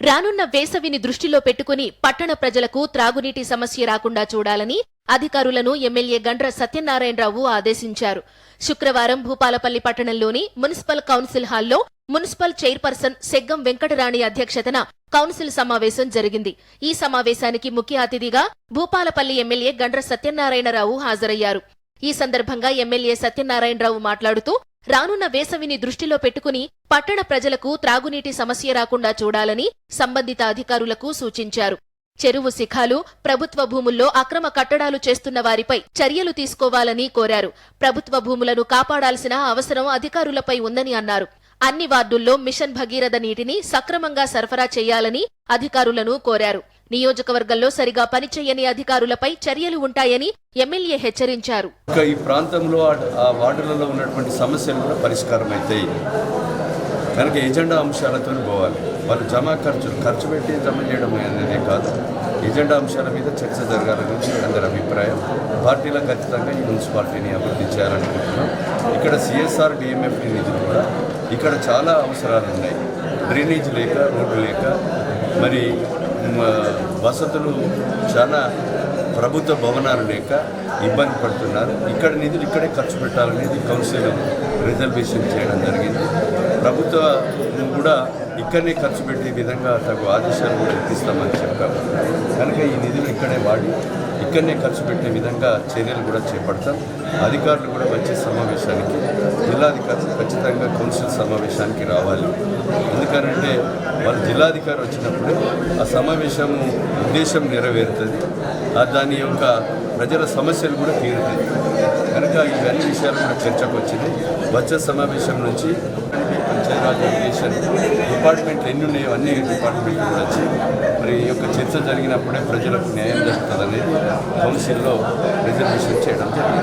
రానున్న వేసవిని దృష్టిలో పెట్టుకుని పట్టణ ప్రజలకు త్రాగునీటి సమస్య రాకుండా చూడాలని అధికారులను ఎమ్మెల్యే గండ్ర సత్యనారాయణరావు ఆదేశించారు. శుక్రవారం భూపాలపల్లి పట్టణంలోని మున్సిపల్ కౌన్సిల్ హాల్లో మున్సిపల్ చైర్పర్సన్ సెగ్గం వెంకటరాణి అధ్యక్షతన కౌన్సిల్ సమావేశం జరిగింది. ఈ సమావేశానికి ముఖ్య అతిథిగా భూపాలపల్లి ఎమ్మెల్యే గండ్ర సత్యనారాయణరావు హాజరయ్యారు. ఈ సందర్భంగా ఎమ్మెల్యే సత్యనారాయణరావు మాట్లాడుతూ రానున్న వేసవిని దృష్టిలో పెట్టుకుని పట్టణ ప్రజలకు త్రాగునీటి సమస్య రాకుండా చూడాలని సంబంధిత అధికారులకు సూచించారు. చెరువు శిఖాలు, ప్రభుత్వ భూముల్లో అక్రమ కట్టడాలు చేస్తున్న వారిపై చర్యలు తీసుకోవాలని కోరారు. ప్రభుత్వ భూములను కాపాడాల్సిన అవసరం అధికారులపై ఉందని అన్నారు. అన్ని వార్డుల్లో మిషన్ భగీరథ నీటిని సక్రమంగా సరఫరా చేయాలని అధికారులను కోరారు. నియోజకవర్గంలో సరిగా పనిచేయని అధికారులపై చర్యలు ఉంటాయని ఎమ్మెల్యే హెచ్చరించారు. ఈ ప్రాంతంలో ఆ వార్డులలో ఉన్నటువంటి సమస్యలు కూడా పరిష్కారం అవుతాయి కనుక ఎజెండా అంశాలతో పోవాలి. వాళ్ళు ఖర్చు పెట్టి జమ చేయడం అనేది కాదు, ఎజెండా అంశాల మీద చర్చ జరగాలని అందరి అభిప్రాయం. పార్టీలో ఖచ్చితంగా ఈ మున్సిపాలిటీని అభివృద్ధి చేయాలనుకుంటున్నాం. ఇక్కడ సిఎస్ఆర్ డిఎంఎఫ్ నిధులు కూడా ఇక్కడ చాలా అవసరాలు ఉన్నాయి. డ్రైనేజ్ లేక, రోడ్డు లేక, మరి వసతులు చాలా ప్రభుత్వ భవనాలు లేక ఇబ్బంది పడుతున్నారు. ఇక్కడ నిధులు ఇక్కడే ఖర్చు పెట్టాలనేది కౌన్సిల్ రిజర్వేషన్ చేయడం జరిగింది. ప్రభుత్వం కూడా ఇక్కడనే ఖర్చు పెట్టే విధంగా తగు ఆదేశాలు కూడా ఇప్పిస్తామని చెప్పాము. కనుక ఈ నిధులు ఇక్కడే వాడి ఇక్కడనే ఖర్చు పెట్టే విధంగా చర్యలు కూడా చేపడతాం. అధికారులు కూడా వచ్చే సమావేశానికి, జిల్లాధికారులు ఖచ్చితంగా కౌన్సిల్ సమావేశానికి రావాలి. ఎందుకనంటే వాళ్ళు జిల్లాధికారి వచ్చినప్పుడే ఆ సమావేశము ఉద్దేశం నెరవేరుతుంది, దాని యొక్క ప్రజల సమస్యలు కూడా తీరుతాయి. కనుక ఇవన్నీ విషయాలు కూడా చర్చకు వచ్చింది. వచ్చే సమావేశం నుంచి పంచాయతీరాజ్ ఇరిగేషన్ డిపార్ట్మెంట్లు ఎన్ని ఉన్నాయో అన్ని డిపార్ట్మెంట్లు కూడా వచ్చి మరి ఈ యొక్క చర్చ జరిగినప్పుడే ప్రజలకు న్యాయం జరుగుతుంది అనేది కౌన్సిల్లో రిజర్వేషన్ చేయడం జరిగింది.